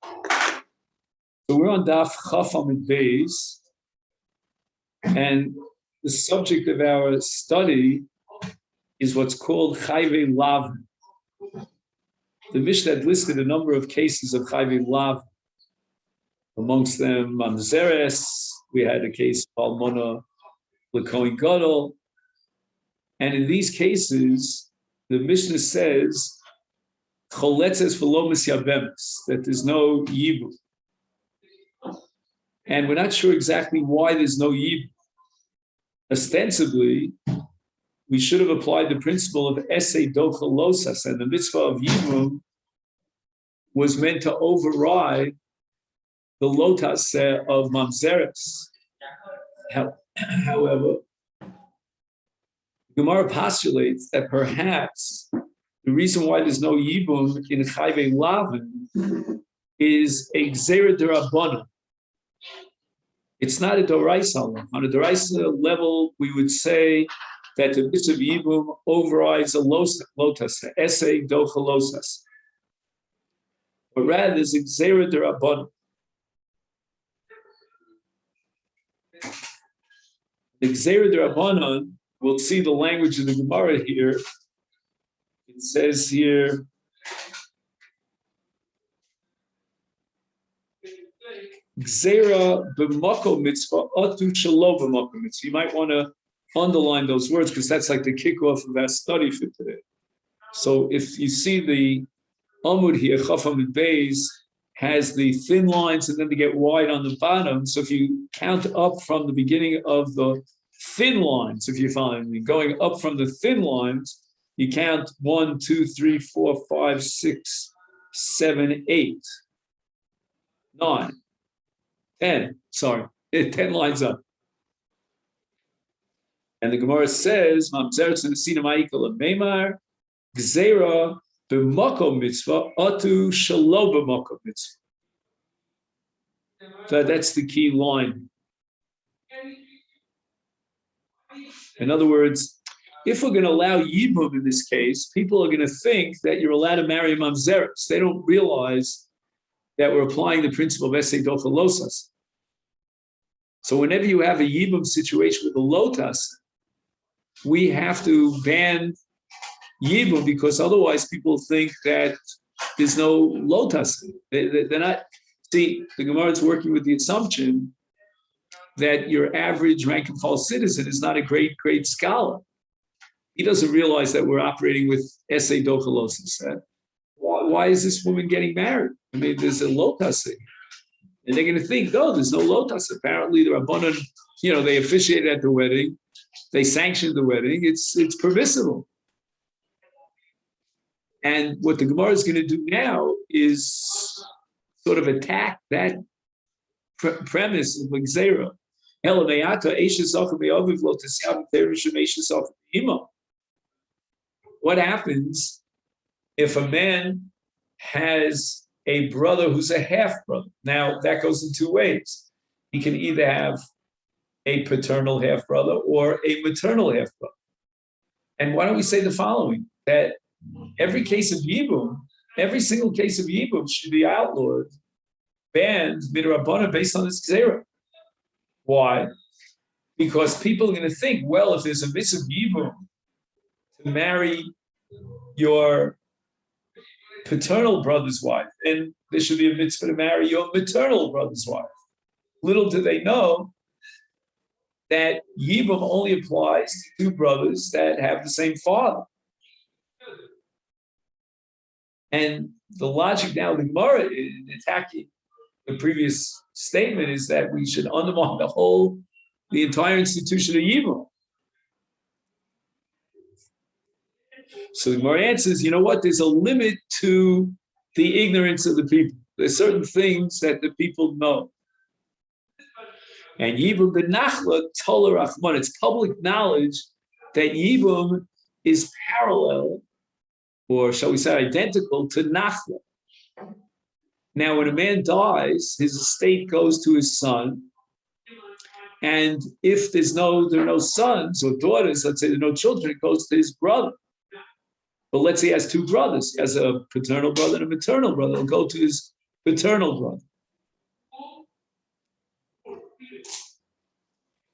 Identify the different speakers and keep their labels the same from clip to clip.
Speaker 1: So we're on Daf Chaf Amud Beis, and the subject of our study is what's called Chayvei Lav. The Mishnah had listed a number of cases of Chayvei Lav. Amongst them, Mamzeres, we had a case of Almona L'Kohen Gadol. And in these cases, the Mishnah says, Choletzes v'lo misyabemes, that there's no yibum. And we're not sure exactly why there's no yibum. Ostensibly, we should have applied the principle of esei dochel losas, and the mitzvah of yibum was meant to override the lotas of mamzeres. However, Gemara postulates that perhaps the reason why there's no yibum in Chayvei Lavin is a gzera d'Rabbanan. It's not a doraisa. On a doraisa level, we would say that the mitzvah of yibum overrides a lotas, esei dochel losas. But rather, there's a gzera d'Rabbanan. The gzera d'Rabbanan, we'll see the language of the Gemara here. It says here, Gzera b'makom mitzvah, atu shelo b'makom mitzvah. You might want to underline those words because that's like the kickoff of our study for today. So if you see the Amud here, Chaf Amud Beis, has the thin lines and then they get wide on the bottom. So if you count up from the beginning of the thin lines, if you find me, going up from the thin lines, you count 1, 2, 3, 4, 5, 6, 7, 8, 9, 10. Sorry, 10 lines up. And the Gemara says, Mamzeres and Sina Ma'ikal Meimar, Gzera b'makom mitzvah, atu shelo b'makom mitzvah. So that's the key line. In other words, if we're going to allow yibum in this case, people are going to think that you're allowed to marry mamzeres. They don't realize that we're applying the principle of esei dochel losas. So whenever you have a yibum situation with a lotas, we have to ban yibum because otherwise people think that there's no lotas. They're not. See, the Gemara is working with the assumption that your average rank and file citizen is not a great scholar. He doesn't realize that we're operating with esei dochel losas. Why is this woman getting married? I mean, there's a lotas. And they're going to think, no, there's no lotas. Apparently, the Rabbanan, they officiated at the wedding. They sanctioned the wedding. It's permissible. And what the Gemara is going to do now is sort of attack that premise of Gzera. What happens if a man has a brother who's a half-brother? Now, that goes in two ways. He can either have a paternal half-brother or a maternal half-brother. And why don't we say the following, that every case of yibum, every single case of yibum should be outlawed, banned, midrabbanan, based on this gzera. Why? Because people are going to think, well, if there's a mitzvah of yibum to marry your paternal brother's wife, then there should be a mitzvah to marry your maternal brother's wife. Little do they know that yibum only applies to two brothers that have the same father. And the logic now of the Gemara in attacking the previous statement is that we should undermine the entire institution of yibum. So the Gemara answers, you know what? There's a limit to the ignorance of the people. There's certain things that the people know. And yibum b'nachla tola rachman. It's public knowledge that yibum is parallel, or shall we say identical, to nachla. Now, when a man dies, his estate goes to his son. And if there are no sons or daughters, let's say there are no children, it goes to his brother. But let's say he has two brothers. He has a paternal brother and a maternal brother. It'll go to his paternal brother.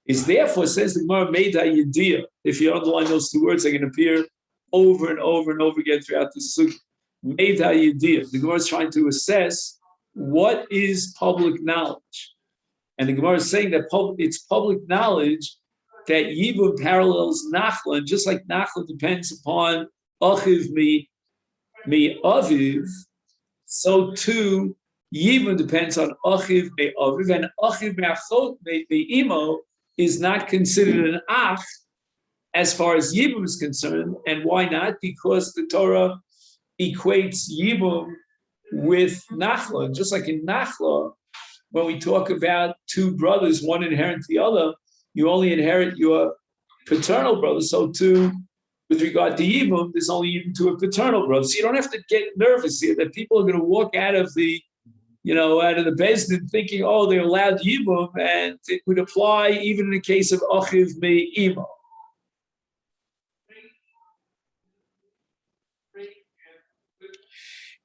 Speaker 1: Is therefore, says the Gemara, Meida Yediyah. If you underline those two words, they can appear over and over and over again throughout the Sukkah. Meida Yediyah. The Gemara is trying to assess what is public knowledge. And the Gemara is saying that it's public knowledge that Yibum parallels Nachla, and just like Nachla depends upon Achiv mi Aviv, so too Yibum depends on Achiv mi Aviv, and Achiv mi Achot mi Imo is not considered an Ach as far as Yibum is concerned. And why not? Because the Torah equates Yibum with Nachla. Just like in Nachla, when we talk about two brothers, one inherits the other, you only inherit your paternal brother. So too, with regard to Yibum, there's only Yibum to a paternal brother. So you don't have to get nervous here that people are going to walk out of the Beis Din thinking, oh, they're allowed Yibum, and it would apply even in the case of Achiv me Imo.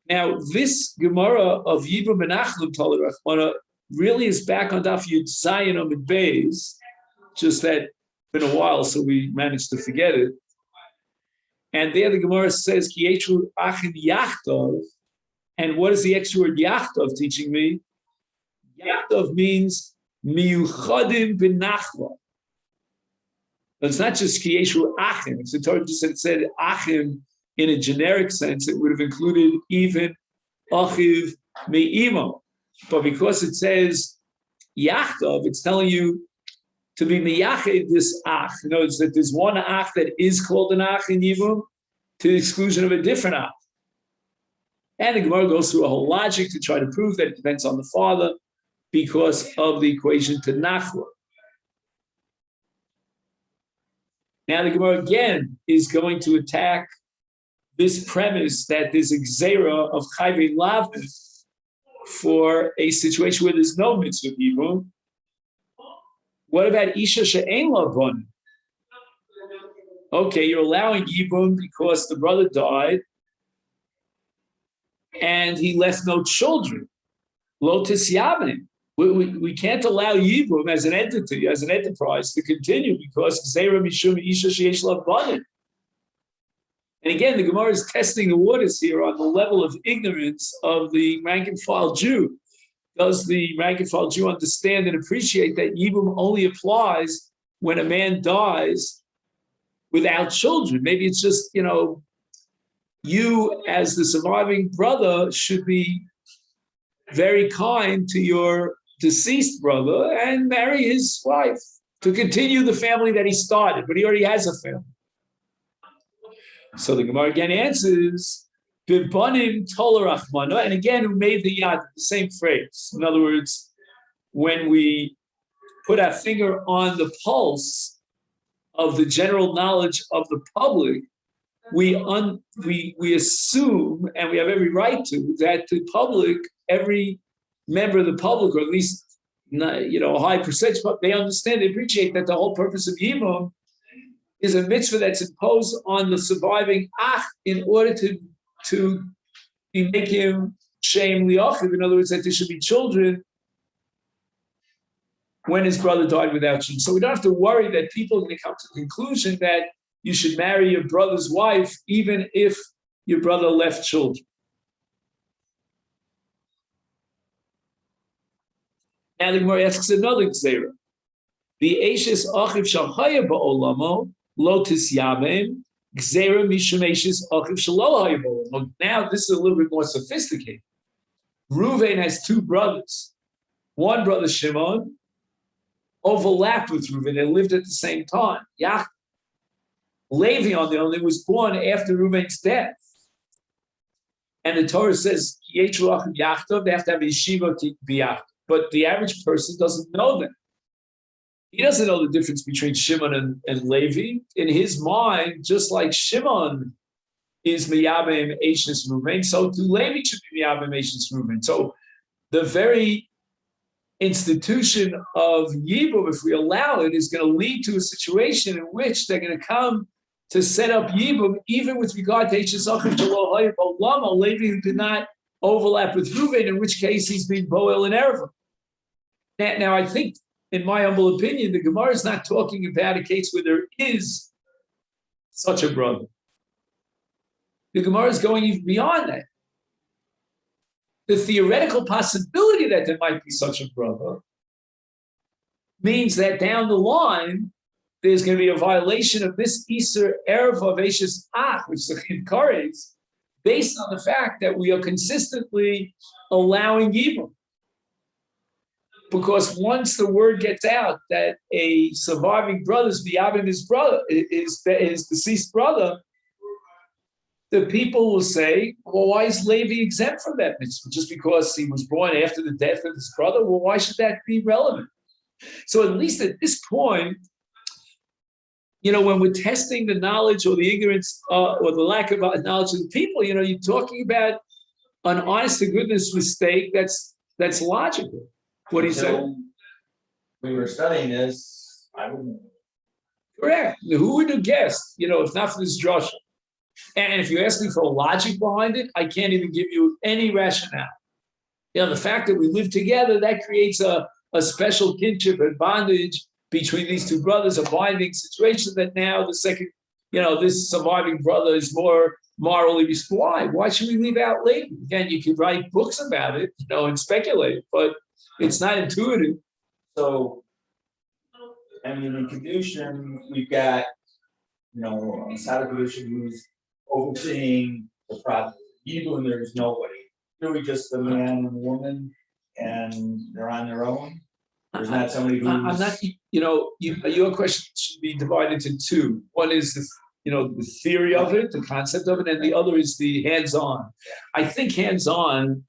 Speaker 1: Now, this Gemara of Yibum and Achlim Talei Rachmana really is back on Daf Yud Zayin Amud Beis, just that it's been a while, so we managed to forget it. And there the Gemara says, Ki Yetru Achim Yachtov. And what is the extra word Yachtov teaching me? Yachtov means Miyuchadim B'Nachla. It's not just Ki Yetru Achim. If the Torah just said Achim in a generic sense, it would have included even Achiv Me'imo. But because it says Yachtov, it's telling you to be Miyached this Ach. Notice that there's one Ach that is called an Ach in Yibum to the exclusion of a different Ach. And the Gemara goes through a whole logic to try to prove that it depends on the father because of the equation to Nachla. Now the Gemara again is going to attack this premise that there's a Gzeira of Chayvei Lavin for a situation where there's no mitzvah Yibum. What about Isha She'ein La Banim? Okay, you're allowing Yibum because the brother died and he left no children. Lo Tisyavim. We can't allow Yibum as an entity, as an enterprise, to continue because Gzeira Mishum Isha She'esh La Banim. And again, the Gemara is testing the waters here on the level of ignorance of the rank and file Jew. Does the rank and file Jew understand and appreciate that Yibum only applies when a man dies without children? Maybe it's just, you as the surviving brother should be very kind to your deceased brother and marry his wife to continue the family that he started, but he already has a family. So the Gemara again answers, Bibanim Tola Rachmana, and again, who made the yad, the same phrase. In other words, when we put our finger on the pulse of the general knowledge of the public, we assume, and we have every right to, that the public, every member of the public, or at least a high percentage, they understand, they appreciate that the whole purpose of Yibum is a mitzvah that's imposed on the surviving Ach in order to make him Shem Liachiv. In other words, that there should be children when his brother died without children. So we don't have to worry that people are going to come to the conclusion that you should marry your brother's wife even if your brother left children. Now the Gemara asks another Gzeira. The Eishes Achiv Shachaya Ba'olamo Lotus Yavim Gzeira Mishum Eishes Achiv Shalo Haya Ba'olamo. Now this is a little bit more sophisticated. Reuven has two brothers. One brother, Shimon, overlapped with Reuven. They lived at the same time. Levi, on the other hand, was born after Reuven's death. And the Torah says, they have to have a yeshiva to be yachtav. But the average person doesn't know that. He doesn't know the difference between Shimon and Levi. In his mind, just like Shimon is miyabim eishnes Reuven, so to Levi should be miyabim eishnes Reuven. So the very institution of Yibum, if we allow it, is going to lead to a situation in which they're going to come to set up Yibum, even with regard to Eishes Achiv Shelo Haya Ba'olamo, Levi who did not overlap with Reuven, in which case he's being Boel and Erva. Now, I think, in my humble opinion, the Gemara is not talking about a case where there is such a brother. The Gemara is going even beyond that. The theoretical possibility that there might be such a brother means that down the line, there's going to be a violation of this Iser Erev of Eishes Ach, which the Chid Kares, based on the fact that we are consistently allowing evil. Because once the word gets out that a surviving brother's beyond his brother is his deceased brother, the people will say, well, why is Levi exempt from that mitzvah? Just because he was born after the death of his brother? Well, why should that be relevant? So at least at this point, when we're testing the knowledge or the ignorance or the lack of knowledge of the people, you're talking about an honest to goodness mistake that's logical. What he said.
Speaker 2: We were studying this. I wouldn't.
Speaker 1: Correct. Who would have guessed? If not for this drasha. And if you ask me for logic behind it, I can't even give you any rationale. The fact that we live together, that creates a special kinship and bondage between these two brothers, a binding situation that now the second, this surviving brother is more morally responsible. Why should we leave out Levi? Again, you could write books about it, and speculate, but it's not intuitive.
Speaker 2: So, in Kedushin, we've got, a Sada Kedushin who's overseeing the process. Even there's nobody. Here we just the man and the woman, and they're on their own. There's not somebody who's...
Speaker 1: I'm not, your question should be divided into two. One is the theory of it, the concept of it, and the other is the hands-on. I think hands-on,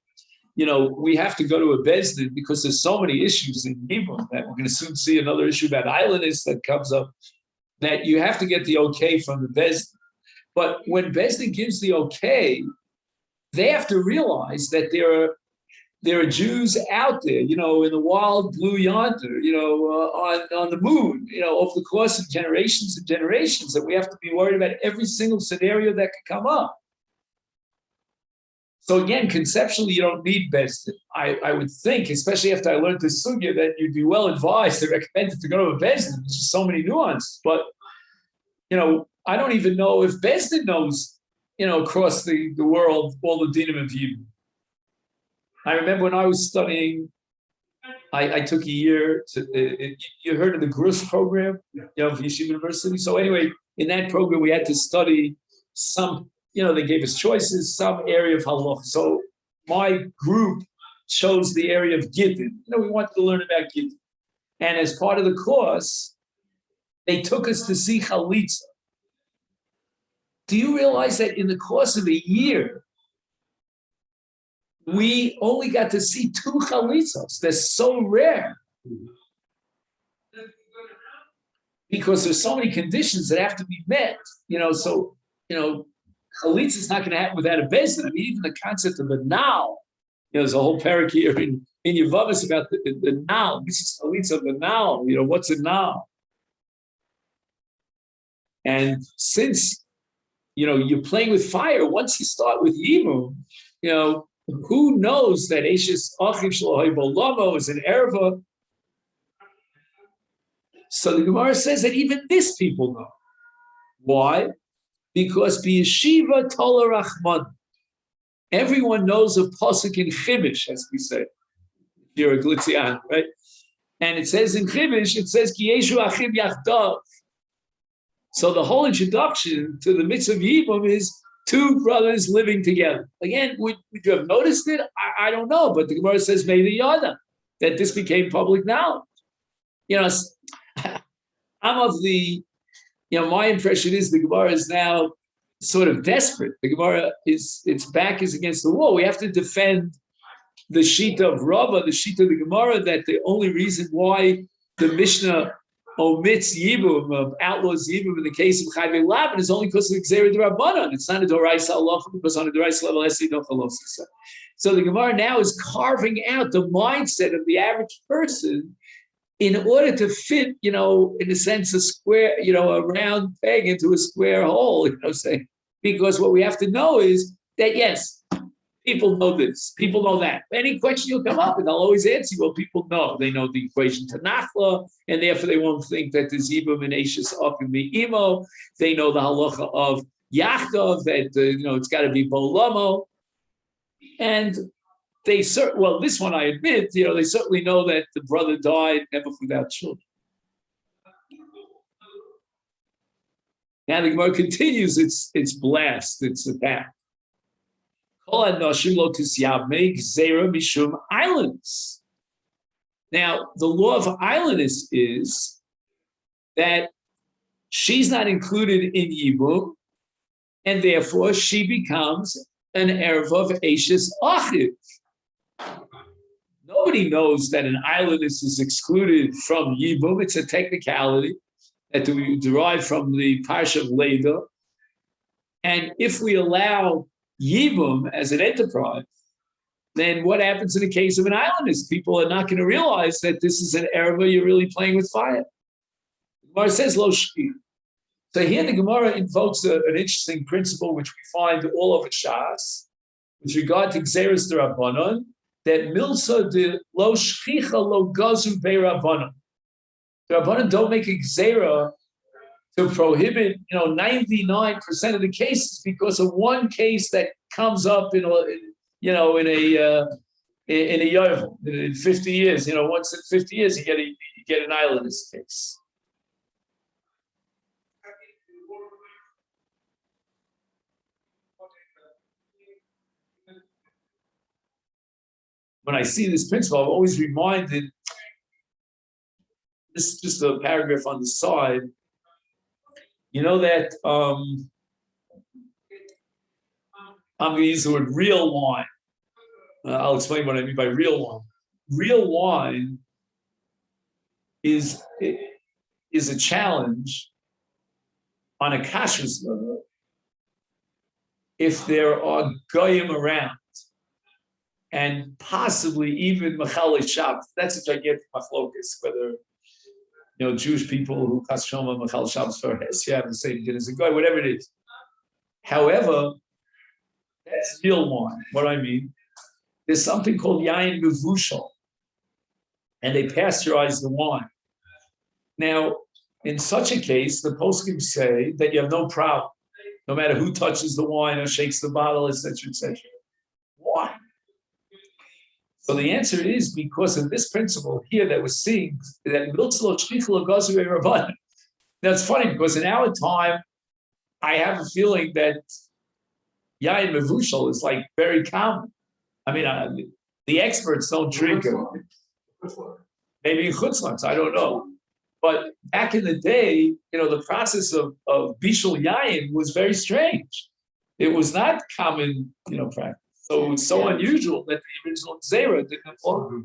Speaker 1: we have to go to a Bezdin because there's so many issues in Hebrew that we're going to soon see another issue about islanders that comes up, that you have to get the okay from the Bezdin. But when Bezdin gives the okay, they have to realize that there are Jews out there, in the wild blue yonder, on the moon, over the course of generations and generations, that we have to be worried about every single scenario that could come up. So again, conceptually, you don't need Bezdin. I would think, especially after I learned this sugya, that you'd be well advised and recommended to go to a Bezdin. There's just so many nuances. But, I don't even know if Bezdin knows, across the world, all the dinim of Hebrew. I remember when I was studying, I took a year you heard of the Grus program, of Yeshiva University. So anyway, in that program, we had to study some, they gave us choices, some area of halach. So my group chose the area of Gittin. We wanted to learn about Gittin. And as part of the course, they took us to see Chalitza. Do you realize that in the course of a year, we only got to see 2 chalitzos? They're so rare. Because there's so many conditions that have to be met. So, chalitza is not going to happen without a bezdin. Even the concept of a nal, there's a whole parak here in Yevamot about the nal. This is chalitza of the nal. What's a nal? And since, you're playing with fire, once you start with Yibum, who knows that Eishes Achiv Shelo Bolamo is an erva? So the Gemara says that even this people know. Why? Because b'yeshiva tola rachman. Everyone knows a pasuk in Chimish, as we say. You're a Glitzian, right? And it says in Chimish, Ki yeshu achim yachdav. So the whole introduction to the mitzvah of Yibum is 2 brothers living together. Again, would you have noticed it? I don't know, but the Gemara says maybe yada, that this became public knowledge. I'm of the, my impression is the Gemara is now sort of desperate. The Gemara its back is against the wall. We have to defend the Shita of Rava, the Shita of the Gemara, that the only reason why the Mishnah omits Yibum, outlaws Yibum in the case of Chayvei Laban is only because of the Gzeira D'Rabbanan. It's not a Doraisa halacha, because on a Doraisa level, Esi no chalosa. So the Gemara now is carving out the mindset of the average person in order to fit, in a sense, a square, a round peg into a square hole, saying, because what we have to know is that, yes, People know this. People know that. Any question will come up, and they'll always answer you. Well, people know. They know the equation to Nachla, and therefore they won't think that there's Ibum and Ashes up in the Imo. They know the halacha of Yachtov, that it's got to be Bolamo. And they well, this one I admit, they certainly know that the brother died never without children. Now the Gemara continues its blast, its attack. Islands. Now, the law of islandess is that she's not included in Yibum, and therefore she becomes an erva of Ashes Achiv. Nobody knows that an islandess is excluded from Yibum. It's a technicality that we derive from the Parsha of Leda. And if we allow Yibum as an enterprise, then what happens in the case of an islandess? People are not going to realize that this is an erva, you're really playing with fire. The Gemara says, Lo shchi. So here the Gemara invokes an interesting principle which we find all over Shas, with regard to Gzeres de Rabbanon, that milsa de lo shchicha lo gazu be Rabbanon. The Rabbanon don't make a Gzera to prohibit, 99% of the cases because of one case that comes up in a yovel in 50 years. Once in 50 years, you get an islandess case. When I see this principle, I'm always reminded. This is just a paragraph on the side. You know that I'm going to use the word real wine. I'll explain what I mean by real wine. Real wine is a challenge on a kashrus level if there are goyim around, and possibly even Mechalei Shabbos. That's a gigantic machlokus, whether Jewish people who Chas Shoma Mechal Shabbos for Hesya have the same din as a goy, whatever it is. However, that's real wine. What I mean, there's something called yayin mevushal, and they pasteurize the wine. Now, in such a case, the poskim say that you have no problem, no matter who touches the wine or shakes the bottle, etc., etc. Why? So the answer is because of this principle here that we're seeing, that that's funny because in our time, I have a feeling that yayin mevushal is like very common. I mean, the experts don't drink it. Maybe in chutzlans, I don't know. But back in the day, the process of bishul yayin was very strange. It was not common, practice. So it was so unusual that the original Zera didn't apply.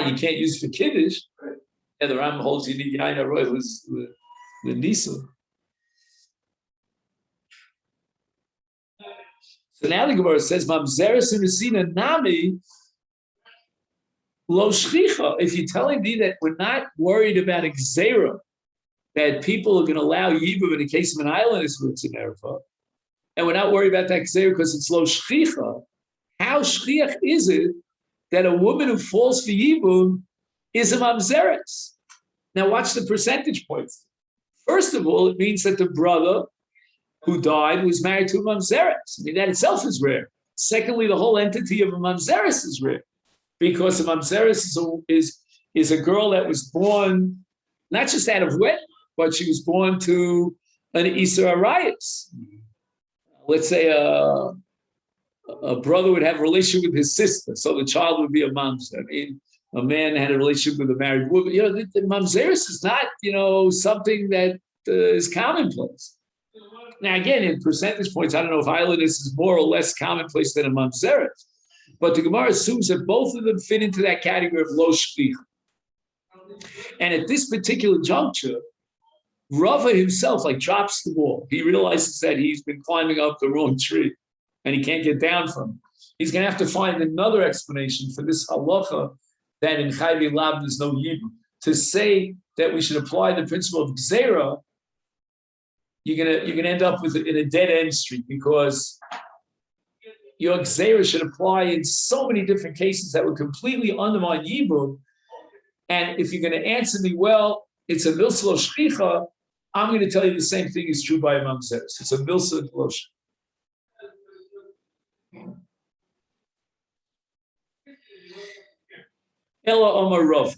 Speaker 1: You can't use for Kiddush. Right. Yeah, the Ram holds you need Yain Aroy was the Nisa. So now the Gemara says, Mamzeres Unesina Nami Lo Shchicha. If you're telling me that we're not worried about a Gzera, that people are going to allow Yibum in the case of an islandess where it's an Erfa, and we're not worried about that Gzera because it's Lo Shchicha, how Shchiach is it that a woman who falls for Yibum is a Mamzeres? Now watch the percentage points. First of all, it means that the brother who died was married to a Mamzeres. I mean, that itself is rare. Secondly, the whole entity of a Mamzeres is rare because a Mamzeres is a girl that was born not just out of wedlock, but she was born to an Isra Arayos. Let's say a brother would have a relationship with his sister, so the child would be a mamzer. I mean, a man had a relationship with a married woman. The mamzeres is not, something that is commonplace. Now, again, in percentage points, I don't know if islandess is more or less commonplace than a mamzeres, but the Gemara assumes that both of them fit into that category of lo shvich. And at this particular juncture, Rava himself drops the ball. He realizes that he's been climbing up the wrong tree and he can't get down from it. He's going to have to find another explanation for this halacha that in Chayvi Lab there's no Yibum. To say that we should apply the principle of Gzera you're gonna end up with in a dead end street, because your Xera should apply in so many different cases that would completely undermine Yibum. And if you're going to answer me, well, it's a milsa lo shchicha, I'm going to tell you the same thing is true by a mamzeres. It's a milsa lo shchicha. Ella Omar Rav.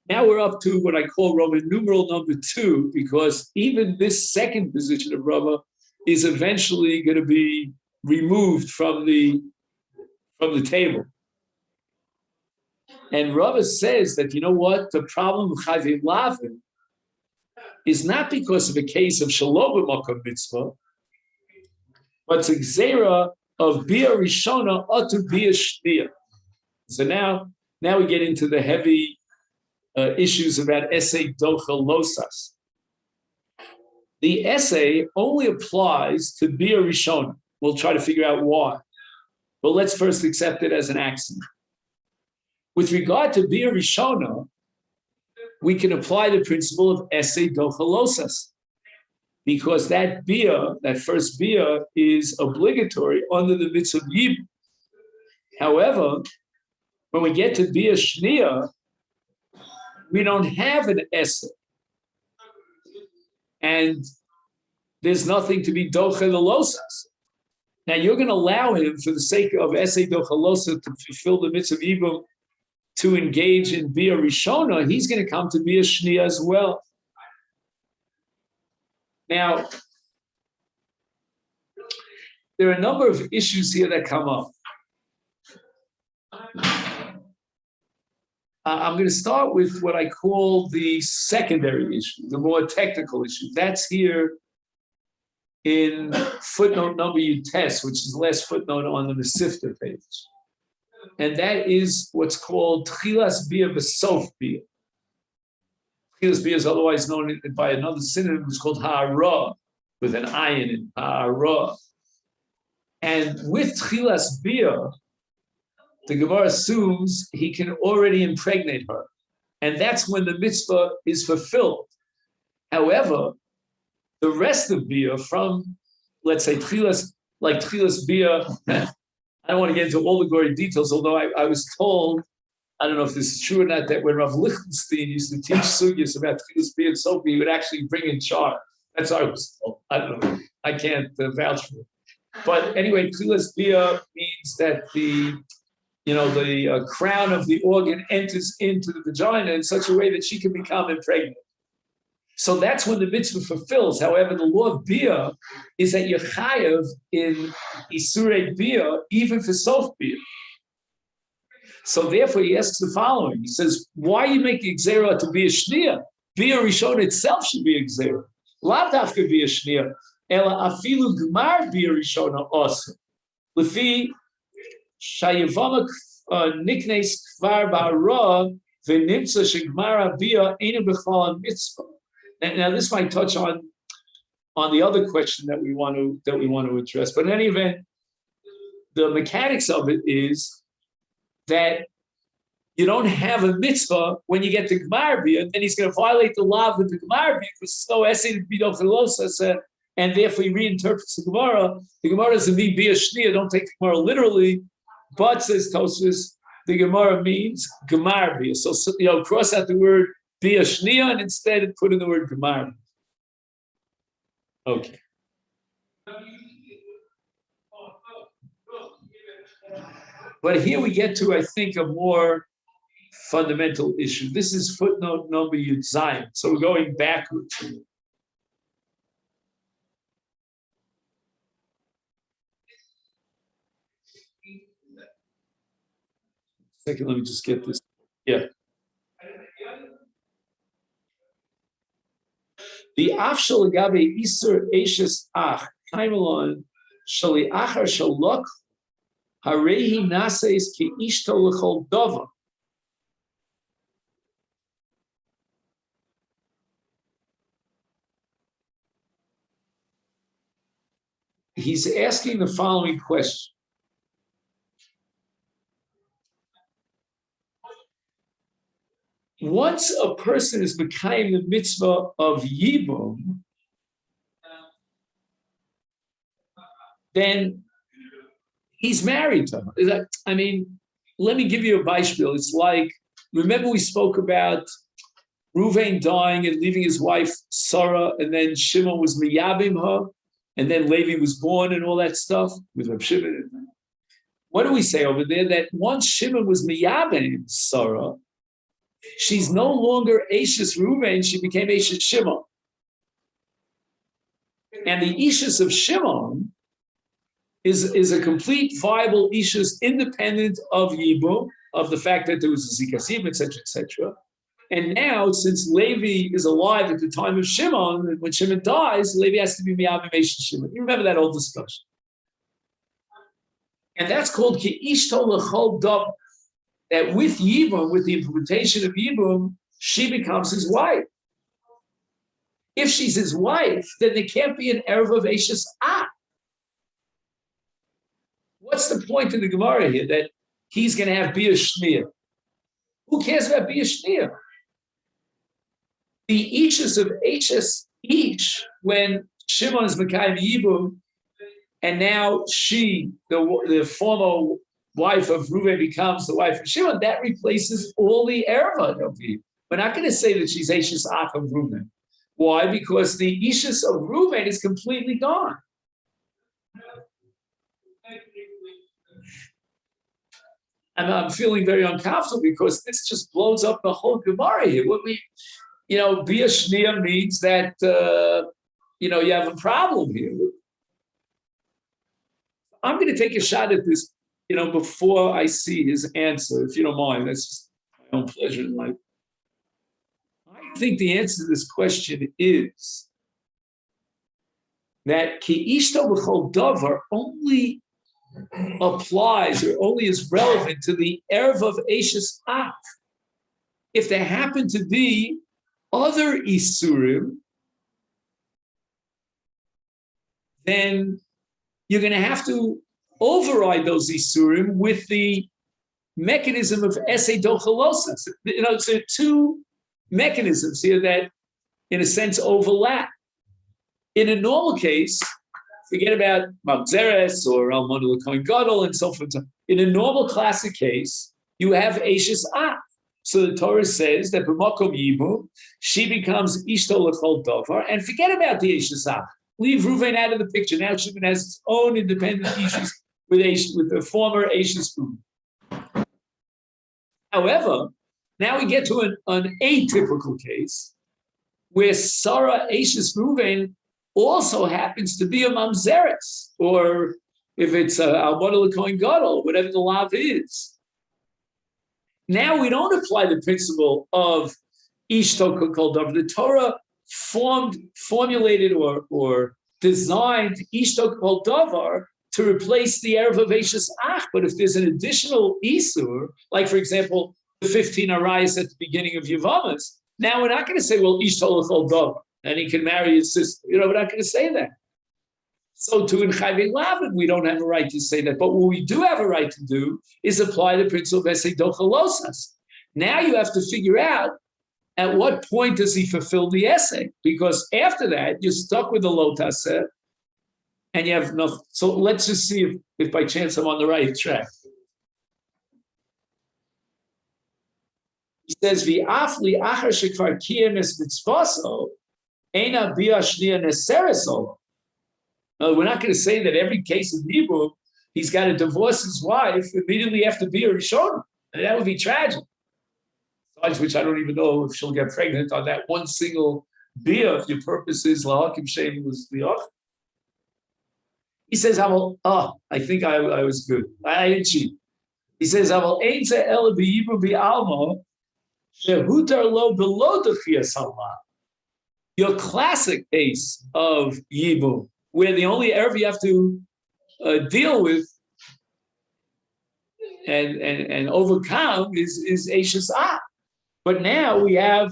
Speaker 1: Now we're up to what I call Roman numeral number 2, because even this second position of Rava is eventually going to be removed from the table. And Rava says that, you know what, the problem with Chayvei Lavin is not because of a case of Shalom b'Makom Mitzvah, but it's a Xera of Bia Rishona Otu Bia Shnia. So now we get into the heavy issues about essay docha losas. The essay only applies to Bia Rishona. We'll try to figure out why. But let's first accept it as an axiom. With regard to Bia Rishona, we can apply the principle of essay docha losas, because that Bia, that first Bia, is obligatory under the mitzvah of Yibum. However, when we get to Bia Shnia, we don't have an essay. And there's nothing to be docha the losas. Now you're going to allow him, for the sake of essay docha losas, to fulfill the mitzvah of Yibum, to engage in Bia Rishona. He's going to come to Bia Shnia as well. Now, there are a number of issues here that come up. I'm going to start with what I call the secondary issue, the more technical issue. That's here in footnote number Utes, which is the last footnote on the Masechet page. And that is what's called Tchilas Bia V'Sof Bia. Tchilas Bia is otherwise known by another synonym, which is called Ha'ara, with an ayin in Ha'ara. And with Tchilas Bia, the Gemara assumes he can already impregnate her. And that's when the mitzvah is fulfilled. However, the rest of Bia from, let's say, Tchilas, like Tchilas Bia, I don't want to get into all the gory details, although I was told, I don't know if this is true or not, that when Rav Lichtenstein used to teach sugyas about Tchilas Bia and Sophie, he would actually bring in char. That's what I was told. I don't know. I can't vouch for it. But anyway, Tchilas Bia means that the crown of the organ enters into the vagina in such a way that she can become impregnated. So that's when the mitzvah fulfills. However, the law of Bia is that you're chayav in Isurei Bia, even for Sof Bia. So therefore, he asks the following. He says, why are you making Xera to be a Shnia? Bia Rishon itself should be a Xera. Lav dafka be a Shnia. Ela afilu gmar Bia Rishona also. Lefi Shayevamot niknes kvar ba'ara v'nimtza shegmara Bia ena b'chal mitzvah. Now, this might touch on the other question that we want to address. But in any event, the mechanics of it is that you don't have a mitzvah when you get to Gemar Bia, and then he's going to violate the law with the Gemar Bia because there's no essay to be dochelosa, and therefore he reinterprets the Gemara. The Gemara doesn't mean Bia Shnia. Don't take the Gemara literally, but says Tosfos, the Gemara means Gemar Bia. So cross out the word Bia Shnia and instead put in the word Gemar. Okay. But here we get to, I think, a more fundamental issue. This is footnote number Yud Zayin. So we're going backwards. Second, let me just get this. Yeah. The afshal gabe isur eshes ach kaimelon shali achar shalok harehi naseis ki ishto lechol dova. He's asking the following question. once a person is becoming the mitzvah of Yibum, then he's married to her. I mean, let me give you a beispiel. It's like, remember we spoke about Reuven dying and leaving his wife Sarah, and then Shimon was miyabim her, and then Levi was born and all that stuff with Reb Shimon. What do we say over there? That once Shimon was miyabim Sarah, she's no longer Ashes Reuven, she became Ashes Shimon. And the Ishus of Shimon is a complete viable Ishus independent of Yibum, of the fact that there was a Zikasim, etc., etc. And now, since Levi is alive at the time of Shimon, and when Shimon dies, Levi has to be Miyavim Ashes Shimon. You remember that old discussion. And that's called Ki'ishto L'chol Davar. That with Yibum, with the implementation of Yibum, she becomes his wife. If she's his wife, then there can't be an Erev of Ashes Ah. What's the point of the Gemara here? That he's going to have Bia Shneir. Who cares about Bia Shneir? The Ishus of Ashes, each, when Shimon is Mekayim Yibum, and now she, the former wife of Reuven, becomes the wife of Shimon, that replaces all the Erva of Yibum. We're not going to say that she's Ashes Ach of Reuven. Why? Because the Ishus of Reuven is completely gone. And I'm feeling very uncomfortable because this just blows up the whole Gemara here. What we, Bia Shneir means that, you have a problem here. I'm going to take a shot at this, before I see his answer, if you don't mind. That's just my own pleasure in life. I think the answer to this question is that Ki Ishto B'chol Davar only applies or only is relevant to the Erev of Ashes Ach. If there happen to be other Isurim, then you're going to have to override those Isurim with the mechanism of Esei Dochalosas. So two mechanisms here that, in a sense, overlap. In a normal case, forget about Mamzeres or Almonu L'Kohen Gadol and so forth. In a normal classic case, you have Ashes Ach. So the Torah says that b'makom Yibum, she becomes Ishto L'chol Davar, and forget about the Ashes Ach. Leave Reuven out of the picture. Now Shimon has its own independent issues with the former Ashes Reuven. However, now we get to an atypical case where Sarah Ashes Reuven also happens to be a mamzeres, or if it's Almona L'Kohen Gadol, whatever the lav is. Now we don't apply the principle of Ishto Kol Davar. The Torah formulated or designed Ishto Kol Davar to replace the Erev of Ashes Ach. But if there's an additional Isur, like for example, the 15 Arayas at the beginning of Yevamot, now we're not going to say, well, Ishto Kol Davar, and he can marry his sister. We're not going to say that. So to in Chayvei Lavin, we don't have a right to say that. But what we do have a right to do is apply the principle of Esei Dochalosas. Now you have to figure out at what point does he fulfill the essay? Because after that, you're stuck with the Lotaseh, and you have nothing. So let's just see if by chance I'm on the right track. He says, "V'afli achar shekvar kiyem es mitzvaso, eina bia shnia nesereso." No, we're not going to say that every case of Hebrew, he's got to divorce his wife immediately after Bia Rishon. And that would be tragic. Besides which, I don't even know if she'll get pregnant on that one single Bia, if your purpose is Lahakim Shem was the other. He says, I think I was good. I didn't cheat. He says, your classic case of Yibum, where the only Erev you have to deal with and overcome is Ashes Ah. But now we have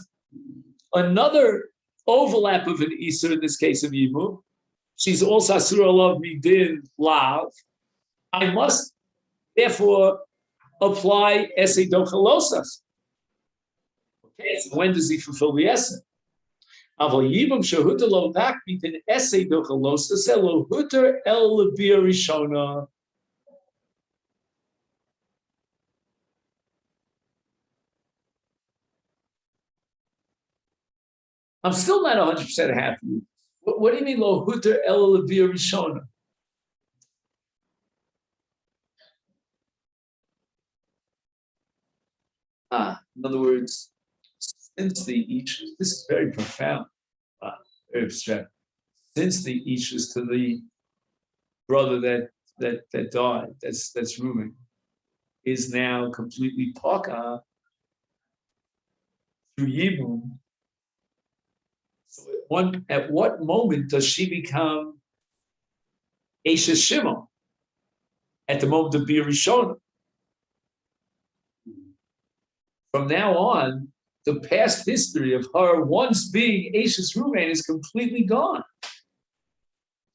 Speaker 1: another overlap of an Isur, in this case of Yibum. She's also Asura Love Midin Lav. I must therefore apply Esei Dochalosas. Okay, so when does he fulfill the essay? Aval yibum shehuter lo nakbit in essay dochalos lo huter el lebir rishona. I'm still not 100% happy. What do you mean lo huter el lebir rishona? In other words, since the each, this is very profound, very abstract. Since the each is to the brother that died, that's Reuben, is now completely paka through Yibum. So at what moment does she become Esha Shimon? At the moment of Bir Rishona. From now on, the past history of her once being Esha's Reuben is completely gone.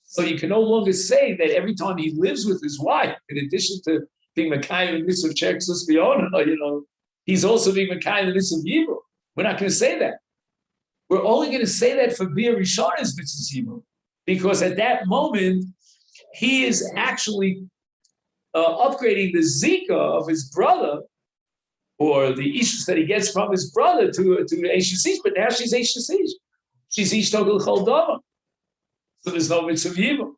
Speaker 1: So you can no longer say that every time he lives with his wife, in addition to being Mekayim and Mitzvah Cheksus Biona, he's also being Mekayim and Mitzvah Yibum. We're not going to say that. We're only going to say that for Bir Rishona's Mitzvah Yibum, because at that moment, he is actually upgrading the Zika of his brother, or the Ishus that he gets from his brother to Eishes Ish, but now she's Eishes Ish. She's Ish Togel Chol Dama. So there's no Mitzvah Yibum.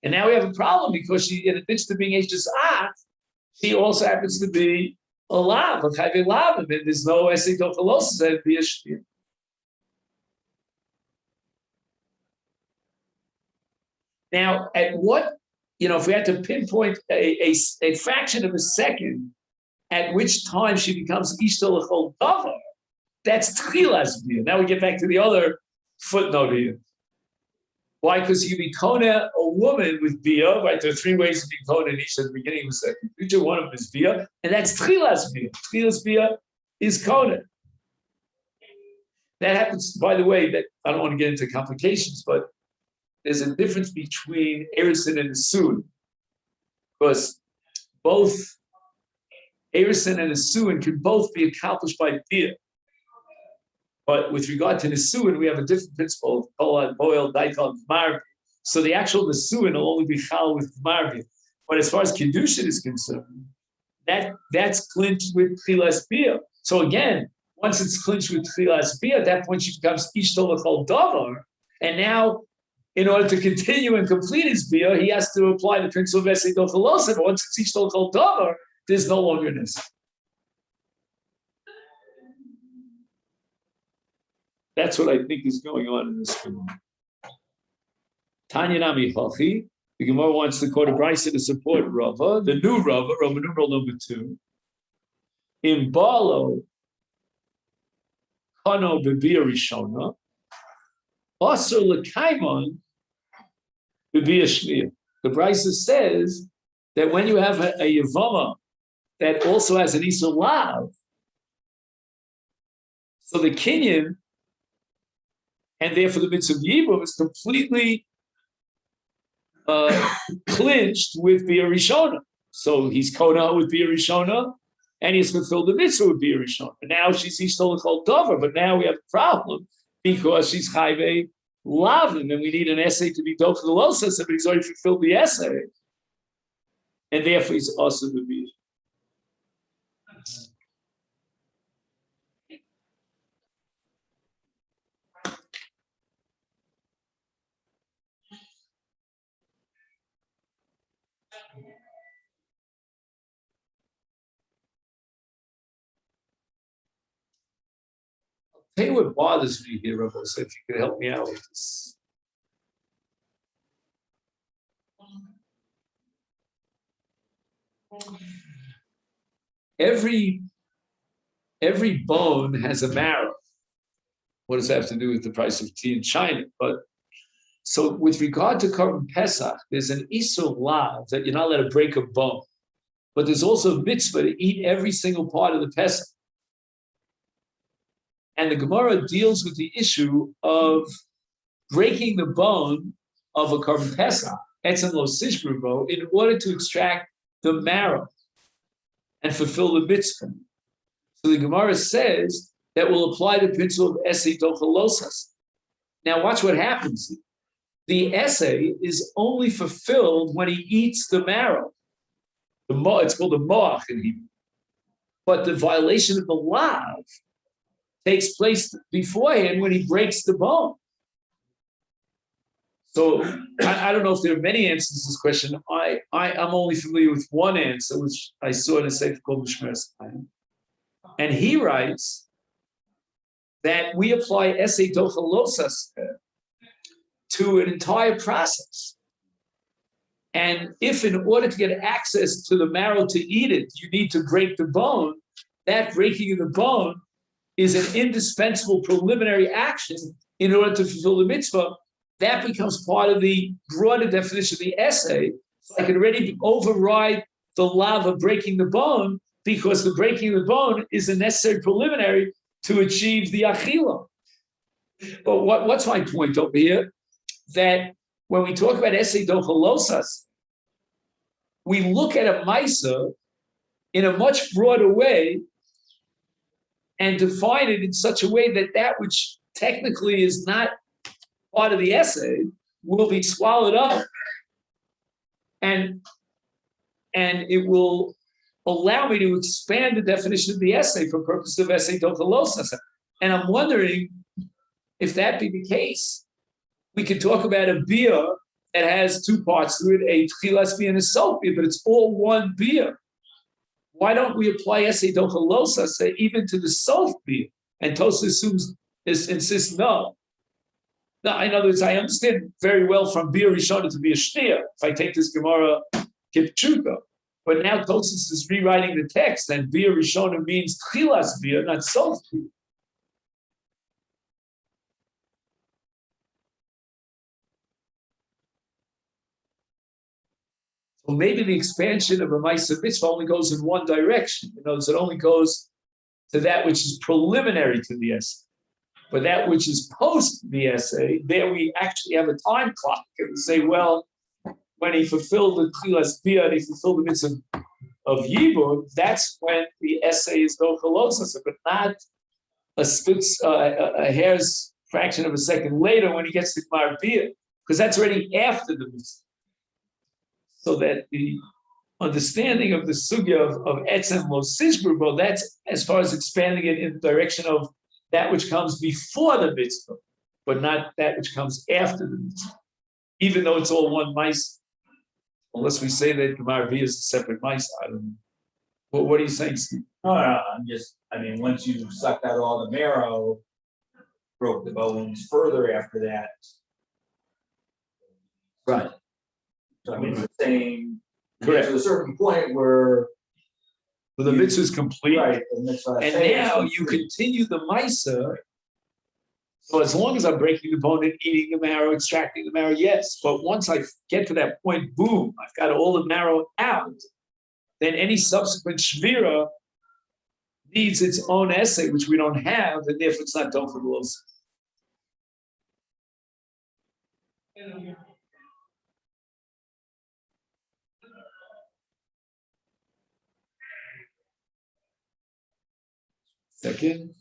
Speaker 1: And now we have a problem because she, in addition to being Eishes Ach, she also happens to be a Lav, a Chayve Lav, and there's no Esei Tochelosis that would be a Shvir. Now, at what, if we had to pinpoint a fraction of a second at which time she becomes Ishto L'chol Davar, that's Tchilas Bia. Now we get back to the other footnote here. Why? Because you be Kona, a woman with Bia, right? There are three ways to be Kona in each at the beginning of the second future. One of them is Bia, and that's Tchilas Bia. Tchilas Bia is Kona. That happens, by the way, that I don't want to get into complications, but there's a difference between Erison and Asuin, because both Erison and Asuin can both be accomplished by Bia. But with regard to Nisuin, we have a different principle of Pola, Boil, Daikal, Marbi. So the actual Nisuin will only be Chal with Marbi. But as far as Kedushin is concerned, that's clinched with Tchilas Bia. So again, once it's clinched with Tchilas Bia, at that point she becomes Ishtol L'chol Davar. And now, in order to continue and complete his Bia, he has to apply the principle of Esei Dochelosim. But once it's Ishtol L'chol Davar, there's no longer Nis. That's what I think is going on in this film. Tanya Nami Hachi. The Gemara wants to quote a Brisa to support Rava, the new Rava, Roman numeral number 2. In Balo, Kano Bebir Rishona, Asur L'Kaimon Bebir Shmir. The Brisa says that when you have a Yevama that also has an Isur Lav, so the Kinyan, and therefore the mitzvah Yibum is completely clinched with Bia Rishona. So he's Kona with Bia Rishona, and he's fulfilled the mitzvah with Bia Rishona. And now she's Ishto L'chol Davar, but now we have a problem because she's Chayve Lavin, and we need an essay to be Doch L'Losas, but he's already fulfilled the essay, and therefore he's also the Bia. Tell you what bothers me here, Rabbi, so if you could help me out with this. Every bone has a marrow. What does that have to do with the price of tea in China? But so with regard to Korban Pesach, there's an Isur Lav that you're not allowed to break a bone. But there's also a mitzvah to eat every single part of the Pesach. And the Gemara deals with the issue of breaking the bone of a Korban Pesach, etzem lo sishbrubo, in order to extract the marrow and fulfill the mitzvah. So the Gemara says that will apply the principle of essay dochalosas. Now watch what happens. The essay is only fulfilled when he eats the marrow. It's called the moach in Hebrew. But the violation of the lav takes place beforehand when he breaks the bone. So I don't know if there are many answers to this question. I'm only familiar with one answer, which I saw in a sefer called Mishmeres Chaim. And he writes that we apply essay dochalosas to an entire process. And if in order to get access to the marrow to eat it, you need to break the bone, that breaking of the bone is an indispensable preliminary action in order to fulfill the mitzvah. That becomes part of the broader definition of the essay. So I can already override the lav of breaking the bone because the breaking of the bone is a necessary preliminary to achieve the achila. But what's my point over here? That when we talk about essay dochalosas, we look at a maisa in a much broader way and define it in such a way that that which technically is not part of the essay will be swallowed up, and it will allow me to expand the definition of the essay for purpose of essay dochalosas. And I'm wondering if that be the case, we could talk about a beer that has two parts to it, a tchilas beer and a sof beer, but it's all one beer. Why don't we apply essay dochalosas even to the sof beer? And Tosfos insists no. Now, in other words, I understand very well from beer rishona to beer shnia, if I take this Gemara kipchuka. But now Tosfos is rewriting the text, and beer rishona means tchilas beer, not sof beer. So maybe the expansion of a Maisa Mitzvah only goes in one direction. In other words, it only goes to that which is preliminary to the essay. But that which is post the essay, there we actually have a time clock. And we say, well, when he fulfilled the Tchilas Bia and he fulfilled the mitzvah of Yibud, that's when the essay is dochalosas, but not a hair's fraction of a second later when he gets to Gmar Bia, because that's already after the mitzvah. So that the understanding of the sugya of etzem lo sishburbo, that's as far as expanding it in the direction of that which comes before the mitzvah, but not that which comes after the mitzvah, even though it's all one mice. Unless we say that Gemara B is a separate mice, I don't know. Well, what are you saying, Steve?
Speaker 2: No, once you sucked out all the marrow, broke the bones further after that.
Speaker 1: Right.
Speaker 2: So we're saying,
Speaker 1: correct,
Speaker 2: to a certain point where
Speaker 1: the mitzvah is complete,
Speaker 2: right,
Speaker 1: and now you continue the Maisa. So as long as I'm breaking the bone and eating the marrow, extracting the marrow, yes. But once I get to that point, boom, I've got all the marrow out. Then any subsequent shvira needs its own essay, which we don't have, and therefore it's not done for the los. Second.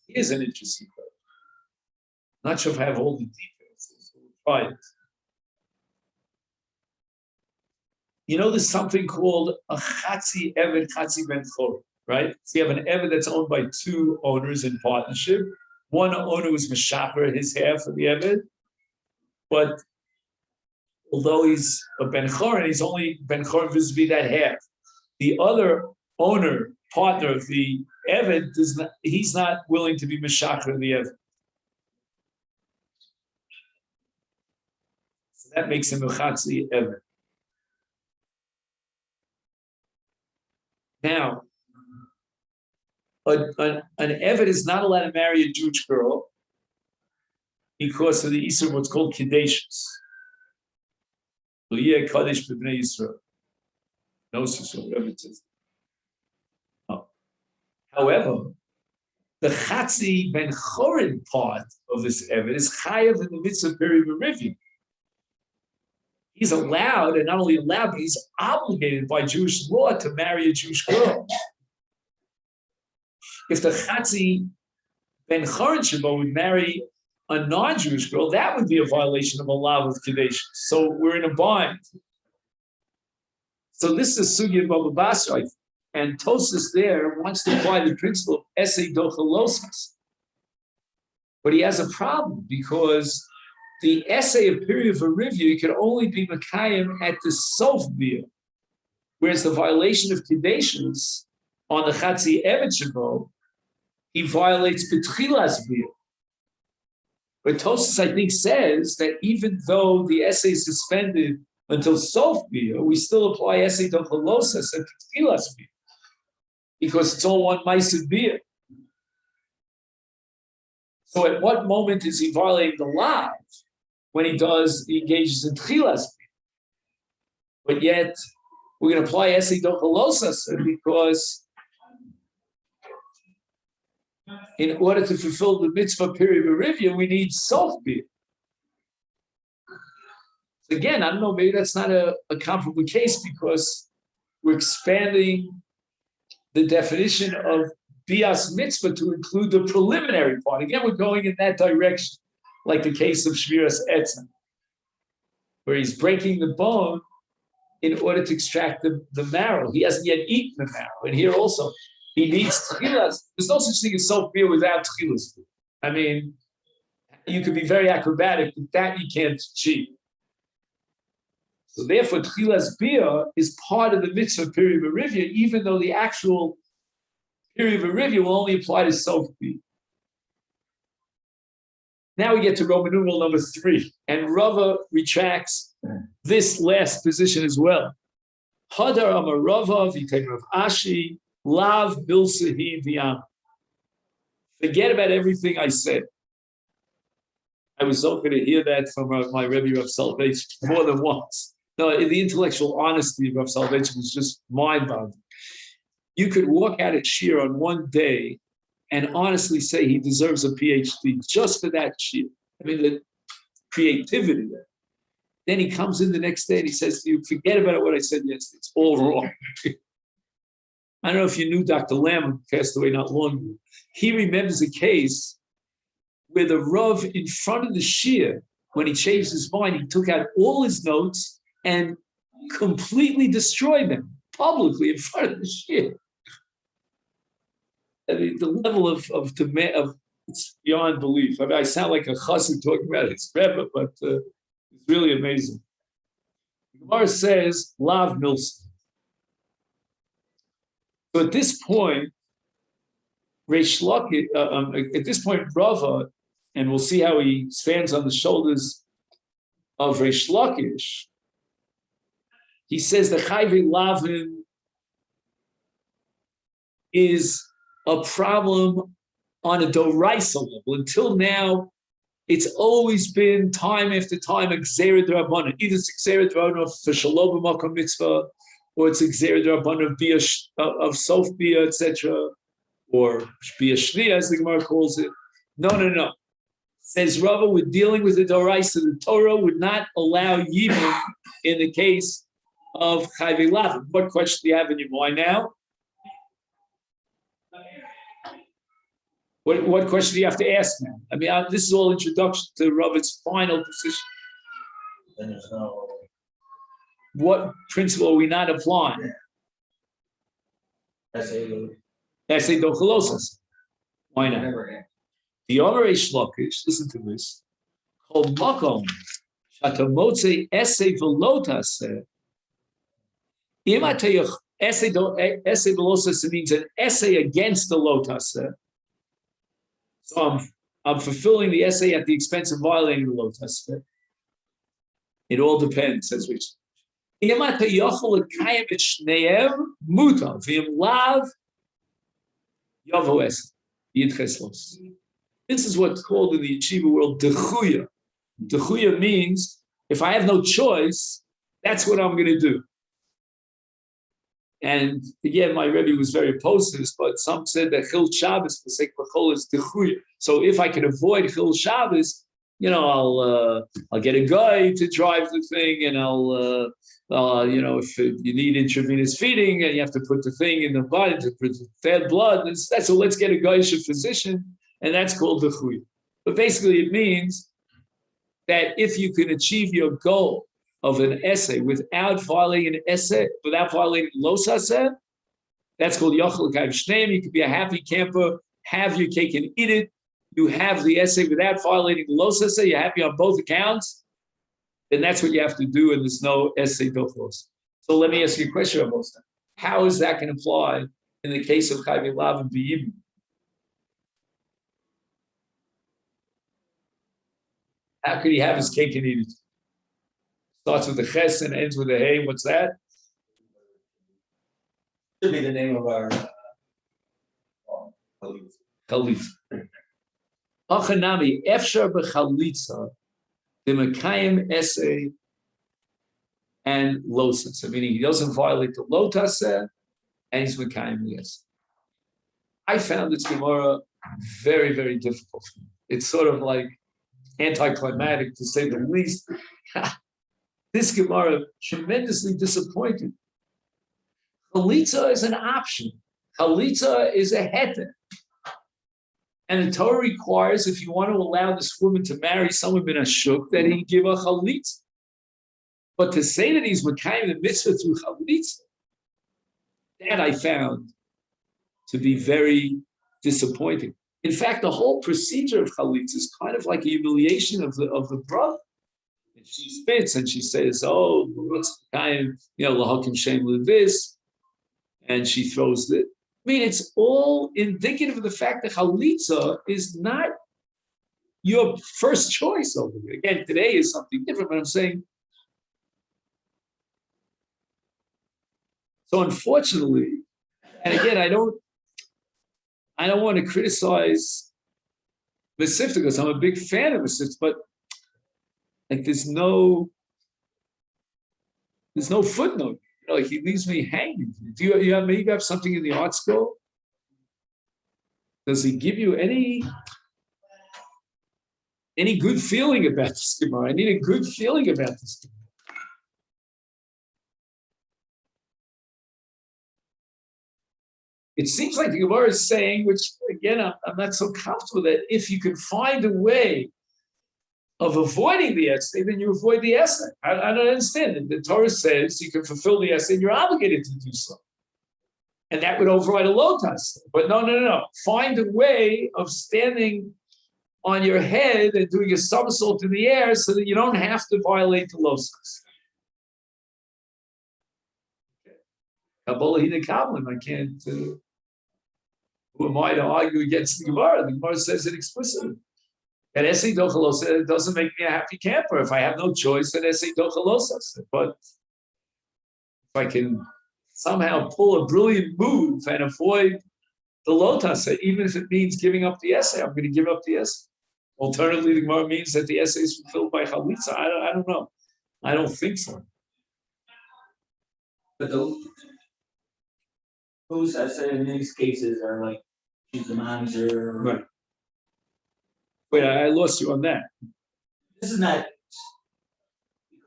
Speaker 1: Here's an interesting question. Not sure if I have all the details, so we'll try it. You know, there's something called a chatzi eved, chatzi ben chor, right? So you have an eved that's owned by two owners in partnership. One owner was meshaper his half of the eved, but although he's a ben chor, and he's only ben chor vis-a-vis that half. The other owner, partner of the eved, he's not willing to be meshaper the eved. So that makes him a chatzi eved. Now, an Eved is not allowed to marry a Jewish girl because of the Isser, what's called Kedeshus. Kadesh b'bnei Yisrael. No, whatever it says. No. However, the Chatzi Ben Chorin part of this Eved is Chayav in the mitzvah period of review. He's allowed, and not only allowed, but he's obligated by Jewish law to marry a Jewish girl. If the Chatzi Ben Chorin Shabo would marry a non-Jewish girl, that would be a violation of Allah with Kadesh. So we're in a bind. So this is Sugya Baba Basra, and Tosas there wants to apply the principle of Esei Dochalosas. But he has a problem because the essay of period of review could only be Makayim at the Sof Bia, whereas the violation of Kadeshus on the Chatzi Evet Shabo, he violates B'tchilas Bia. But Tosas, I think, says that even though the essay is suspended until Sof Bia, we still apply essay to Chalosas and Tchilas Bia, because it's all one Ma'aseh Bia. So at what moment is he violating the law? When he engages in Tchilas Bia. But yet, we're going to apply essay to Chalosas because in order to fulfill the mitzvah period of review, we need Sof Bia. Again, I don't know, maybe that's not a comparable case because we're expanding the definition of Bias Mitzvah to include the preliminary part. Again, we're going in that direction, like the case of Shmiras Etzem, where he's breaking the bone in order to extract the marrow. He hasn't yet eaten the marrow. And here also, he needs Tchilas. There's no such thing as Sof-Bia without Tchilas. I mean, you could be very acrobatic, but that you can't achieve. So therefore, Tchilas Bia is part of the mitzvah period of review, even though the actual period of review will only apply to Sof-Bia. Now we get to Roman numeral number 3, and Rava retracts this last position as well. Hadar Amar Rava v'Tei Rav Ashi Lav Bilsehi V'Yam. Forget about everything I said. I was hoping to hear that from my Rebbe of Salvation more than once. No, the intellectual honesty of Rav Salvation was just mind-boggling. You could walk out at Shir on one day and honestly say he deserves a PhD just for that Shir. I mean, the creativity there. Then he comes in the next day and he says to you, forget about what I said yesterday. It's all wrong. I don't know if you knew Dr. Lamb, who passed away not long ago. He remembers a case where the Rav in front of the Shir, when he changed his mind, he took out all his notes and completely destroyed them publicly in front of the Shir. I mean, the level of it's beyond belief. I mean, I sound like a chassid talking about his Rebbe, but it's really amazing. The Gemara says, Lav Milson. So at this point, at this point, Rava, and we'll see how he stands on the shoulders of Reish Lakish, he says the Chayve Lavin is a problem on a Doraisa level. Until now, it's always been time after time a Gzera D'Rabbanan. Either it's Gzera D'Rabbanan for Shalom B'Makom Mitzvah, or it's Gzera D'Rabbanan of Sof Bia, etc., or Bia Shnia, as the Gemara calls it. No. Says Rava, we're dealing with the Doraisa. The Torah would not allow Yibum in the case of Chayve Lavin. What question do you have in your mind now? What question do you have to ask now? I mean, this is all introduction to Rava's final position.
Speaker 2: Then there's no.
Speaker 1: What principle are we not applying? Essay Dochalosas. Why not? The Omer Reish Lakish, listen to this. Kol makom shatamotze essay velotase. Imatayach essay velotase means an essay against the lotase. So I'm fulfilling the essay at the expense of violating the lotase. It all depends, says Rich. Yamata yochel lekayim et shneim mutar v'im lav yavo es yitches los. This is what's called in the yeshiva world dechuya. Dechuya means if I have no choice, that's what I'm going to do. And again, my Rebbe was very opposed to this, but some said that Chil Shabbos, the sake of Chol, is dechuya. So if I can avoid Chil Shabbos, I'll get a guy to drive the thing, and I'll if you need intravenous feeding and you have to put the thing in the body to put fed blood, so let's get a Goyish physician, and that's called the chuy. But basically, it means that if you can achieve your goal of an essay without violating without violating los aseh, that's called yochel kayim shneim. You could be a happy camper, have your cake and eat it. You have the essay without violating los aseh. You're happy on both accounts. Then that's what you have to do, and there's no essay dochlos. So let me ask you a question about that. How is that going to apply in the case of chayv lav and b'yibum? How could he have his cake and eat it? Starts with the ches and ends with the hey. What's that?
Speaker 2: Should be the name of our
Speaker 1: Chalitza. Achanami efshar b'chalitza b'mekayim essay and losas. I mean, he doesn't violate the lotaseh, and he's mekayim the essay. I found this Gemara very, very difficult. It's sort of like anticlimactic, to say the least. This Gemara tremendously disappointed. Chalitza is an option. Chalitza is a heter. And the Torah requires, if you want to allow this woman to marry someone in a shuk, that he give a chalitza. But to say that he's mekayim the mitzvah through chalitza, that I found to be very disappointing. In fact, the whole procedure of chalitza is kind of like a humiliation of the brother. And she spits and she says, "Oh, what's kind lahakim shem this," and she throws it. I mean, it's all indicative of the fact that chalitza is not your first choice over here. Again, today is something different, but I'm saying. So unfortunately, and again, I don't want to criticize Masechet because I'm a big fan of Masechet, but like there's no footnote. Like he leaves me hanging. Do you have something in the art school? Does he give you any good feeling about this Gemara? I need a good feeling about this Gemara. It seems like the Gemara is saying, which again I'm not so comfortable with, that if you can find a way of avoiding the essay, then you avoid the essay. I don't understand. The Torah says you can fulfill the essay and you're obligated to do so. And that would override a lotus. But no. Find a way of standing on your head and doing a somersault in the air so that you don't have to violate the lotus. Kabbalah hina kabbalah. I can't. Who am I to argue against the Gemara? The Gemara says it explicitly. And essay dochalosa doesn't make me a happy camper. If I have no choice, then essay dochalosa. But if I can somehow pull a brilliant move and avoid the lotus, even if it means giving up the essay, I'm going to give up the essay. Alternatively, the Gemara means that the essay is fulfilled by chalitza. I don't know. I don't think so.
Speaker 2: But those essay in these cases are like she's the mamzer.
Speaker 1: Right. Wait, I lost you on that.
Speaker 2: This is not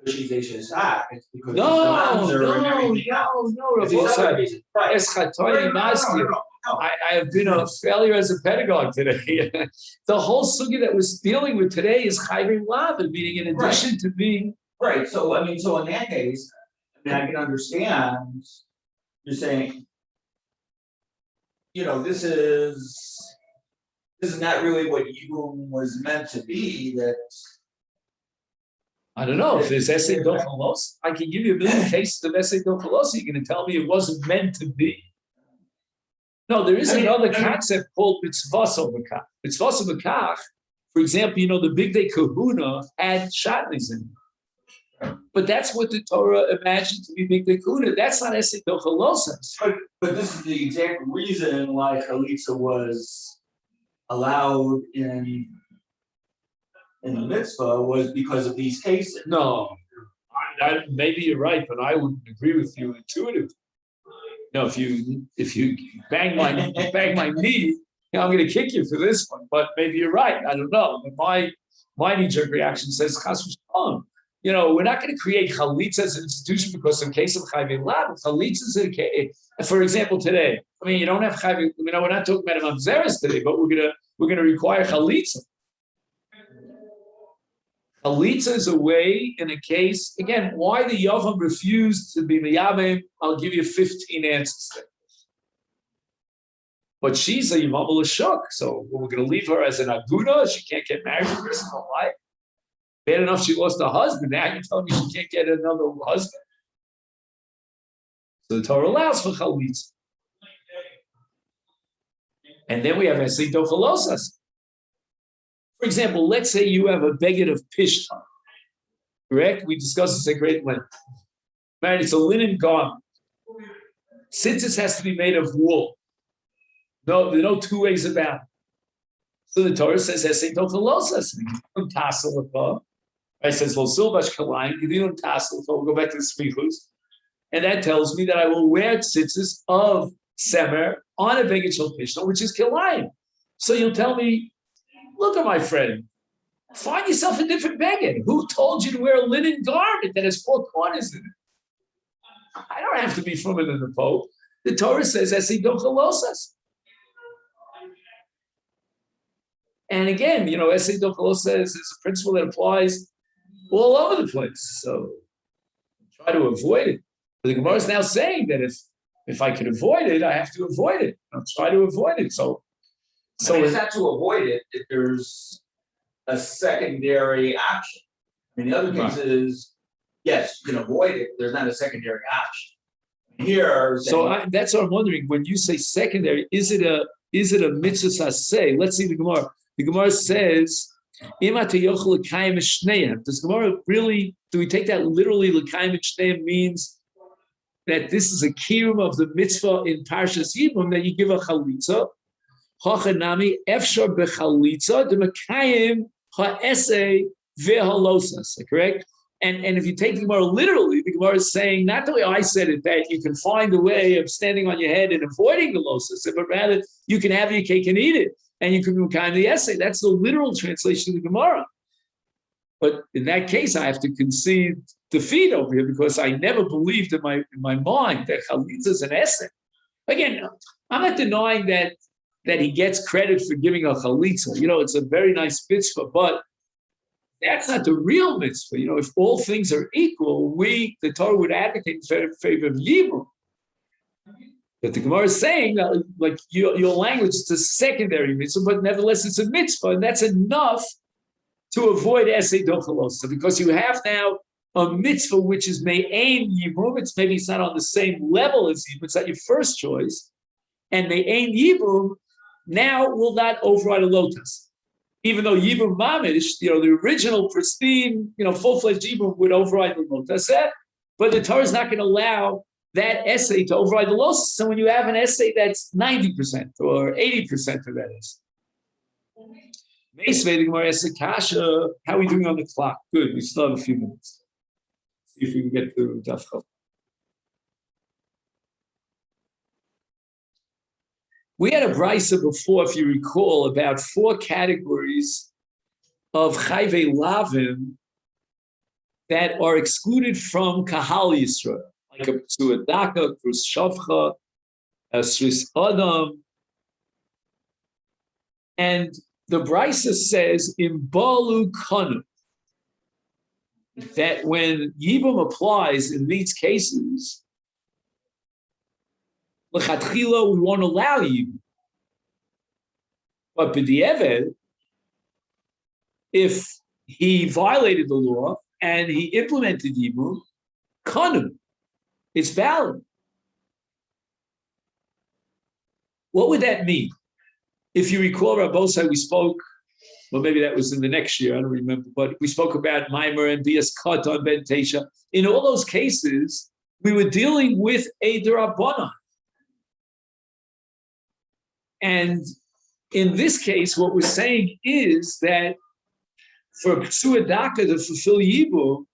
Speaker 2: because she's Shah. It's because
Speaker 1: No. I have been a failure as a pedagogue today. The whole sugya that we're dealing with today is chayvim lav, meaning in addition to being
Speaker 2: right. So in that case, I can understand you're saying, this is not really what Yibum was meant to be. That
Speaker 1: I don't know if there's essay dochalos. I can give you a million cases of essay dochalos. You're going to tell me it wasn't meant to be. No, there is another concept called mitzvahs b'kach. Mitzvahs b'kach, for example, the big day kahuna had shatnez in it. But that's what the Torah imagined to be Mikveh Kuna. That's not Esed Dochalosas.
Speaker 2: But this is the exact reason why chalitza was allowed in the mitzvah was because of these cases.
Speaker 1: No, maybe you're right, but I wouldn't agree with you intuitively. No, if you bang my knee, I'm going to kick you for this one. But maybe you're right. I don't know. But my knee-jerk reaction says chas v'shalom. We're not going to create chalitza as an institution because in case of chayvei lav, chalitza is a case. For example, today, you don't have chayvei. We're not talking about mamzeres today, but we're gonna require chalitza. Chalitza is a way in a case, again, why the Yavam refused to be miyavim, I'll give you 15 answers. But she's a Yavam l'shuk, so we're going to leave her as an aguda. She can't get married for the rest of her life. Bad enough she lost a husband. Now you're telling me she can't get another husband. So the Torah allows for chalitza. And then we have esei dochalosas. For example, let's say you have a beged of pishtan, correct? We discussed this at great length. Right, it's a linen garment. Since it has to be made of wool, no, there are no two ways about it. So the Torah says, "Esei dochalosas." It says, "Lo silvash kalayim gidilum tassel." We'll go back to the smichus, and that tells me that I will wear tzitzis of semer on a beged shel pishtan, which is kalayim. So you'll tell me, look at my friend, find yourself a different beged. Who told you to wear a linen garment that has 4 corners in it? I don't have to be from it in the Pope. The Torah says, "Esei dochalosas." And again, Esei dochalosas is a principle that applies all over the place. So try to avoid it. But the Gemara is now saying that if I can avoid it, I have to avoid it. I'll try to avoid it. So
Speaker 2: it's not to avoid it if there's a secondary option. The other case is, yes, you can avoid it. There's not a secondary option. Here,
Speaker 1: that's what I'm wondering. When you say secondary, is it a mitzvah saseh? Let's see the Gemara. The Gemara says, does Gemara really, do we take that literally? L'kayim shneim means that this is a kiyum of the mitzvah in Parshas Yibum that you give a chalitza. Hachanami efshar bechalitza demekayim ha'esei vehalosas. Correct? And if you take the Gemara literally, the Gemara is saying not the way I said it, that you can find a way of standing on your head and avoiding the losas, but rather you can have your cake and eat it, and you can kind of the essay. That's the literal translation of the Gemara. But in that case, I have to concede defeat over here because I never believed in my mind that chalitza is an essay. Again, I'm not denying that he gets credit for giving a chalitza. It's a very nice mitzvah, but that's not the real mitzvah. If all things are equal, the Torah would advocate in favor of Yibum. But the Gemara is saying that, like your language, it's a secondary mitzvah, but nevertheless it's a mitzvah, and that's enough to avoid esei dochalosa, because you have now a mitzvah which is me'ein Yibum. Maybe it's not on the same level as Yibum. It's not your first choice, and me'ein Yibum now will not override a lotus. Even though Yibum Mamish, the original pristine, full-fledged Yibum would override the lotus, but the Torah is not going to allow that essay to override the lotus. So when you have an essay that's 90% or 80% of that essay. How are we doing on the clock? Good, we still have a few minutes. See if we can get through Daf Chav. We had a brisa before, if you recall, about 4 categories of chayvei lavim that are excluded from Kahal Yisrael, like a Psua Daka, Krus Shavcha, a Sris Adam. And the brisa says, in Balu Kanu, that when Yibum applies in these cases, L'chatchila, we won't allow you. But b'di'eved, if he violated the law and he implemented Yibum, kanu, it's valid. What would that mean? If you recall, Rabbosai, we spoke Well, maybe that was in the next year. I don't remember. But we spoke about Maimer and Bias Katan Ben Tesha. In all those cases, we were dealing with a Darabanan. And in this case, what we're saying is that for Psuadaka to fulfill Yibum,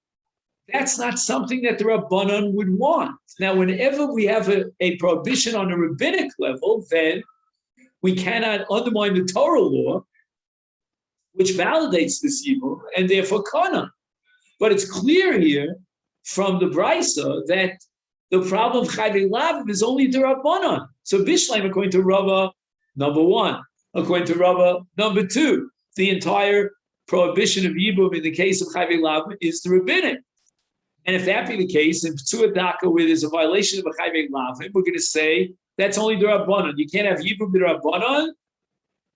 Speaker 1: that's not something that the Rabbanon would want. Now, whenever we have a prohibition on a rabbinic level, then we cannot undermine the Torah law, which validates this Yibum, and therefore Kana. But it's clear here from the Brisa that the problem of Chayvei Lavim is only the Rabbanon. So Bishleim, according to Rava, number one. According to Rava, number two. The entire prohibition of Yibum in the case of Chayvei Lavim is the rabbinic. And if that be the case, in P'tua Daka, where there's a violation of a Chayvei Lavim, we're going to say that's only the Rabbanon. You can't have Yibum the Rabbanon,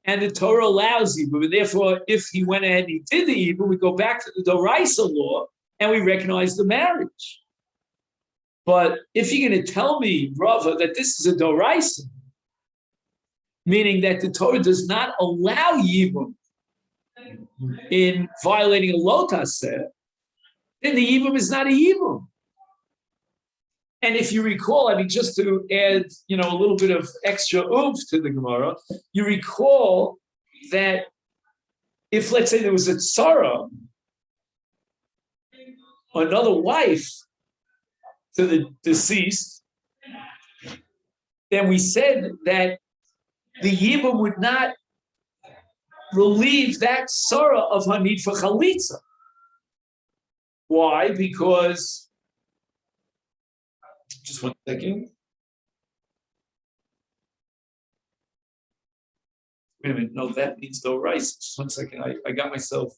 Speaker 1: and the Torah allows Yibum. And therefore, if he went ahead and he did the Yibum, we go back to the Doraisa law, and we recognize the marriage. But if you're going to tell me, Rava, that this is a Doraisa, meaning that the Torah does not allow Yibum in violating a Lotaseh, then the Yibum is not a Yibum. And if you recall, I mean, just to add, a little bit of extra oomph to the Gemara, you recall that if, let's say, there was a tzara, another wife to the deceased, then we said that the Yibum would not relieve that tzara of her need for chalitza. Why? Because, just one second. Wait a minute, no, that means no rice. Just one second, I got myself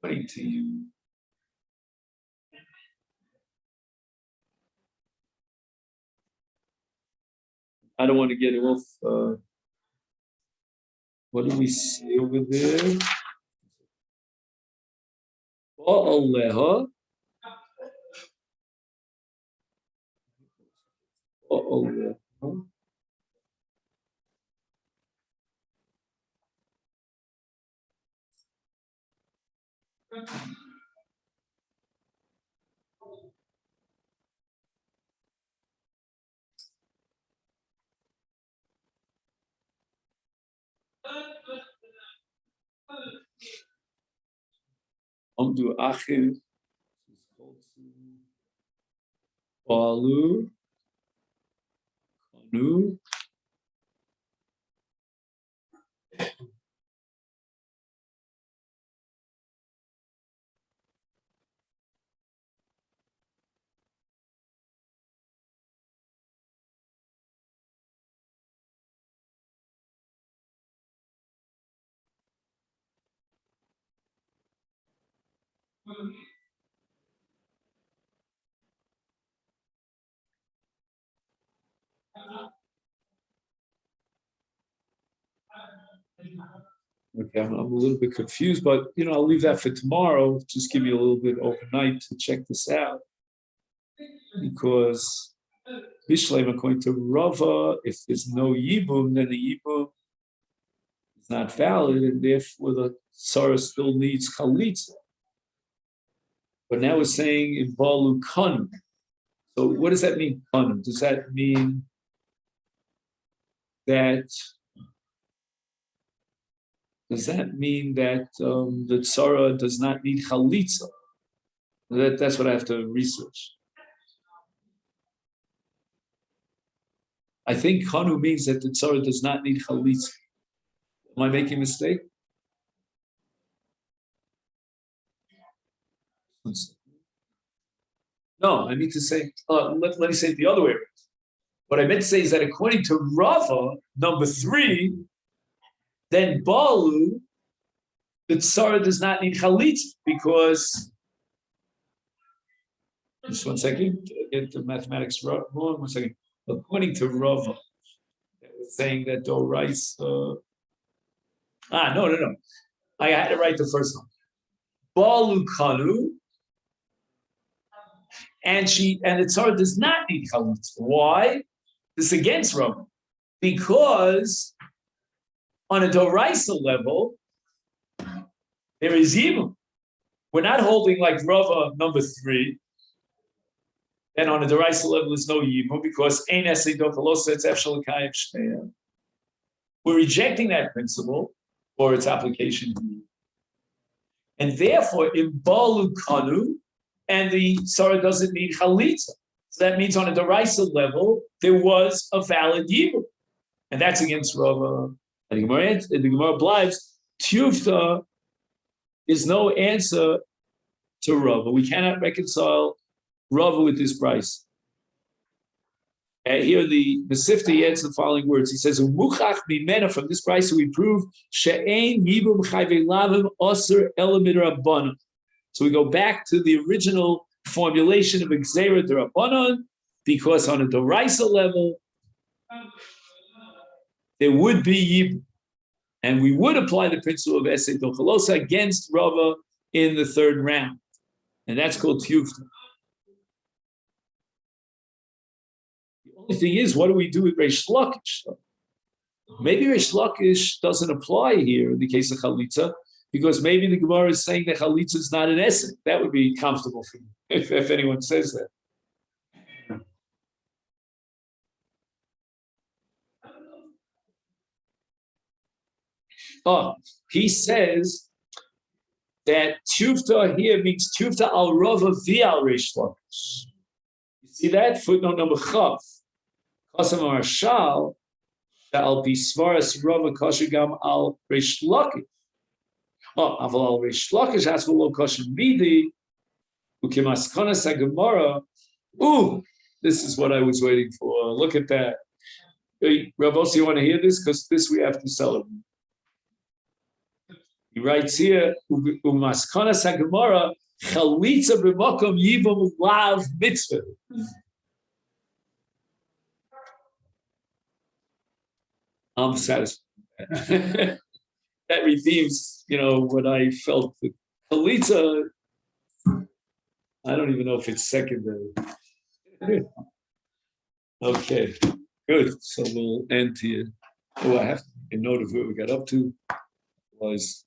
Speaker 1: waiting to you. I don't want to get off. What do we see over there? Ba'aleha. Ba'aleha. Amdu Achiv, Balu, Kanu, Okay, I'm a little bit confused, but I'll leave that for tomorrow. Just give you a little bit overnight to check this out, because Bishleim, according to Rava, if there's no Yibum, then the Yibum is not valid, and therefore the Sarah still needs Chalitza. But now we're saying in Balu Kanu. So what does that mean, Kanu? Does that mean that the tzara does not need chalitza? That's what I have to research. I think Kanu means that the tzara does not need chalitza. Am I making a mistake? No, I need to say, let me say it the other way around. What I meant to say is that according to Rava, number 3, then Balu, the tzara does not need chalitza, because, just one second, get the mathematics wrong, 1 second. According to Rava, that was saying that Dorais, no. I had to write the first one. Balu Kanu, and the tzara does not need chalitza. Why? This is against Rava. Because On a Doraisa level, there is Yibum. We're not holding like Rava number 3. And on a Doraisa level, there's no Yibum because Ein Esei Dochalosa, it's Efshel Kayim Shneya. We're rejecting that principle for its application. And therefore, in Balu Kanu, and the Sarah doesn't need Chalitza. So that means on a Doraisa level, there was a valid Yibum. And that's against Rava. And the Gemara blives, Tufta is no answer to Rava. We cannot reconcile Rava with this price. And here the Sifta adds the following words. He says, "Umuchach mimena," from this price we prove she'ein yibum chayvei lavim osir elamid rabbanon. So we go back to the original formulation of Gzeira D'Rabbanan, because on a Doraisa level, there would be Yibum. And we would apply the principle of Esei Dochalosa against Rava in the 3rd round. And that's called Tiyufta. The only thing is, what do we do with Reish Lakish? Maybe Reish Lakish doesn't apply here in the case of Chalitza, because maybe the Gemara is saying that Chalitza is not an Esei. That would be comfortable for me, if anyone says that. Oh, he says that Tufta here means Tufta al Rava v'al Reish Lakish. You see that? Footnote number Chav. Kasam Marshal, al pi svaras Rava kosher gam al Reish Lakish. Oh, aval al Reish Lakish has v'lo kosher midi, u'kimaskonas haGemara. Ooh, this is what I was waiting for. Look at that. Hey, Rav Ossi, you want to hear this? Because this we have to celebrate. He writes here, "Umaskonas haGemara chalitza b'makom yibum lav mitzvah." I'm satisfied. That redeems, what I felt. The chalitza, I don't even know if it's secondary. Okay, good. So we'll end here. Oh, I have to make a note of where we got up to. Was